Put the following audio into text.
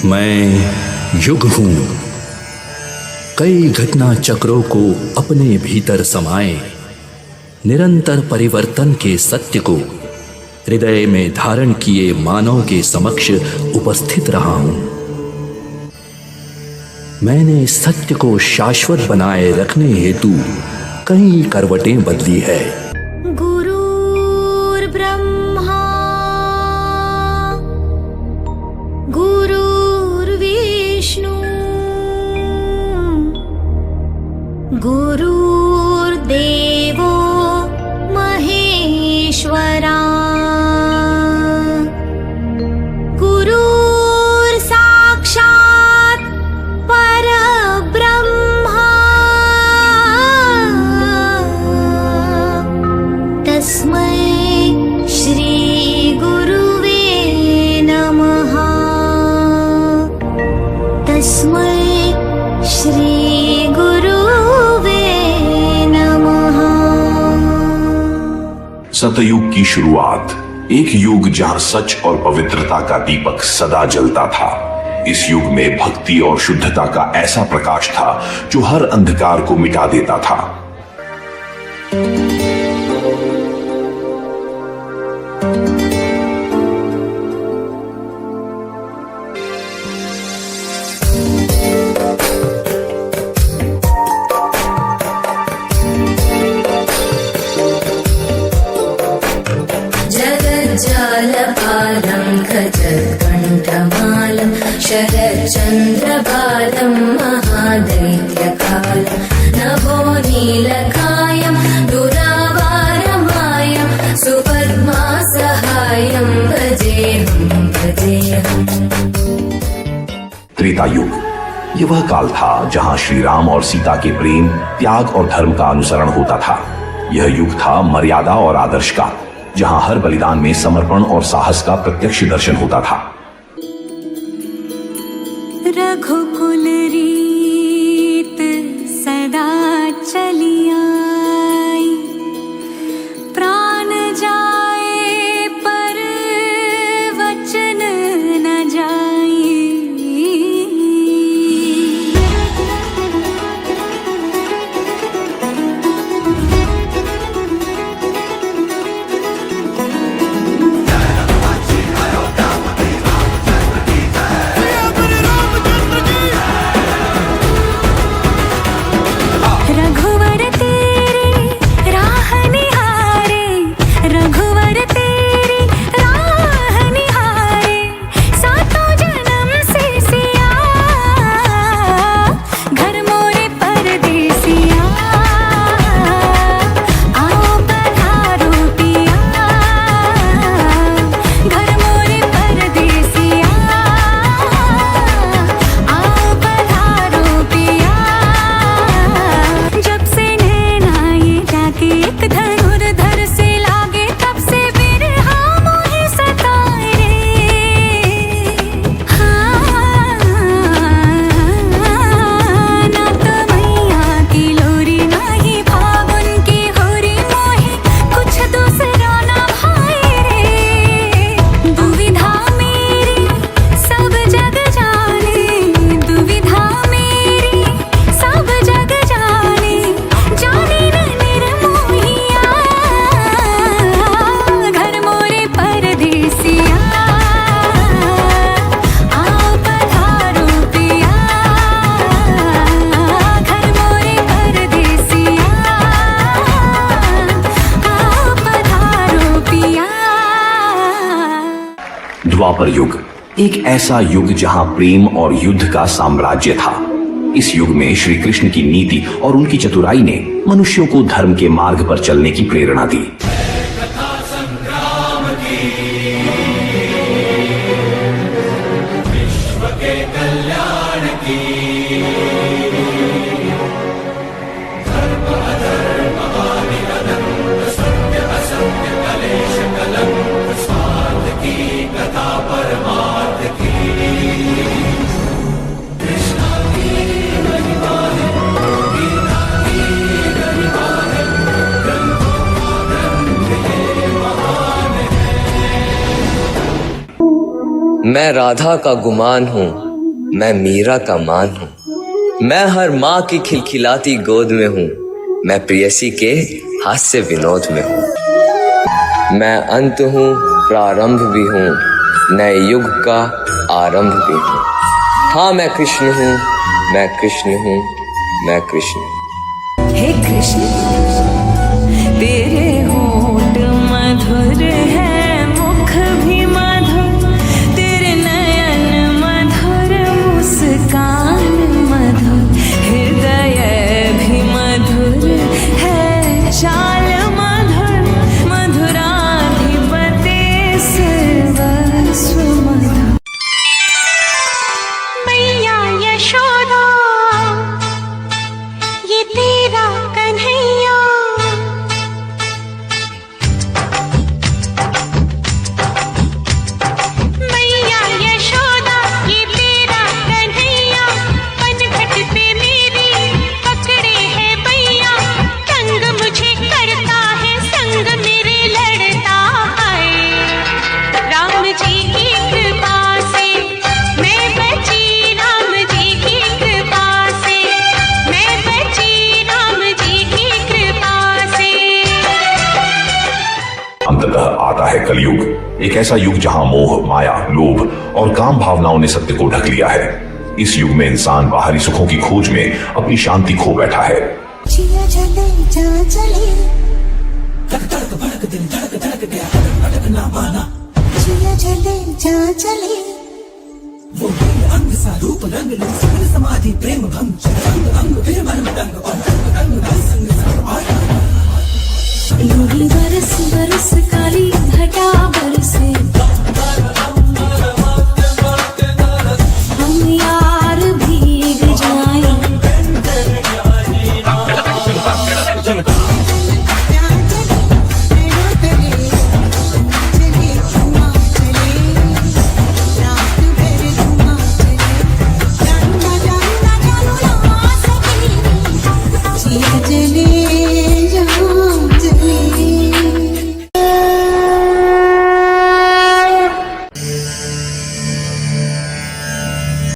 मैं युग हूं, कई घटना चक्रों को अपने भीतर समाए, निरंतर परिवर्तन के सत्य को हृदय में धारण किए मानव के समक्ष उपस्थित रहा हूं। मैंने सत्य को शाश्वत बनाए रखने हेतु कई करवटें बदली है। गुरुर्ब्रह्मा गुरुर्विष्णु गुरुर्देवो महेश्वरा गुरुर्साक्षात् परब्रह्मा तस्मै श्री गुरुवे नमः। तस्मै श्री गुरुवे नमः। सतयुग की शुरुआत, एक युग जहां सच और पवित्रता का दीपक सदा जलता था। इस युग में भक्ति और शुद्धता का ऐसा प्रकाश था जो हर अंधकार को मिटा देता था। जगज्जालपालं खजत्कण्ठमालं शरच्चन्द्रबालं महादैत्यकालं नभो नीलकायं दुरावारमायं सुपद्मासहायं भजेऽहम्। त्रेता युग, यह वह काल था जहां श्री राम और सीता के प्रेम, त्याग और धर्म का अनुसरण होता था। यह युग था मर्यादा और आदर्श का, जहां हर बलिदान में समर्पण और साहस का प्रत्यक्ष दर्शन होता था। रघुकुल रीत सदा चली आई, प्राण जाए पर वचन न जाए। रघुवर तेरी राह निहारे, रघुवर तेरी राह निहारे, सातों जन्म से सिया, घर मोरे परदेसिया, आओ पधारो पिया, घर मोरे परदेसिया, आओ पधारो पिया। जब से नैना ये जाके एक धनुर्धर से लागे, तब से बिरहा मोहे सताए रे। हाँ, ना तो मैया की लोरी, ना ही फागुन की होरी, मोहे कुछ दूसरा ना भाए रे। दुविधा मेरी सब जग जाने, दुविधा मेरी सब जग जाने, जाने न निर्मोहिया, घर मोरे परदेसिया, आओ पधारो पिया, घर मोरे परदेसिया, आओ पधारो पिया। द्वापर युग, एक ऐसा युग जहां प्रेम और युद्ध का साम्राज्य था। इस युग में श्री कृष्ण की नीति और उनकी चतुराई ने मनुष्यों को धर्म के मार्ग पर चलने की प्रेरणा दी। मैं राधा का गुमान हूँ, मैं मीरा का मान हूँ, मैं हर माँ की खिलखिलाती गोद में हूँ, मैं प्रेयसी के हास्य विनोद में हूँ। मैं अंत हूँ, प्रारंभ भी हूँ, नए युग का आरंभ भी हूँ। हाँ मैं कृष्ण हूँ, मैं कृष्ण हूँ, मैं कृष्ण हूँ। हे कृष्ण तेरे होठ मधुर है, मुख भी मधुर, तेरे नयन मधुर, मुस्कान मधुर, हृदय भी मधुर है, चाल मधुर, मधुराधिपते सर्वस्व मधुर। मैया यशोदा ये तेरा कन्हैया, मैया यशोदा ये तेरा कन्हैया, पनघट पे मेरी पकड़े है भैया, तंग मुझे करता है, संग मेरे लड़ता है। राम जी की कृपा से मैं बची, राम जी की कृपा से मैं बची, राम जी की कृपा से। अंततः आता है कलयुग, एक ऐसा युग जहां मोह, माया, लोभ और काम भावनाओं ने सत्य को ढक लिया है। इस युग में इंसान बाहरी सुखों की खोज में अपनी शांति खो बैठा है। जिया चले जा चले, जिया चले जा चले, लोरी बरस बरस काली घटा बरसे,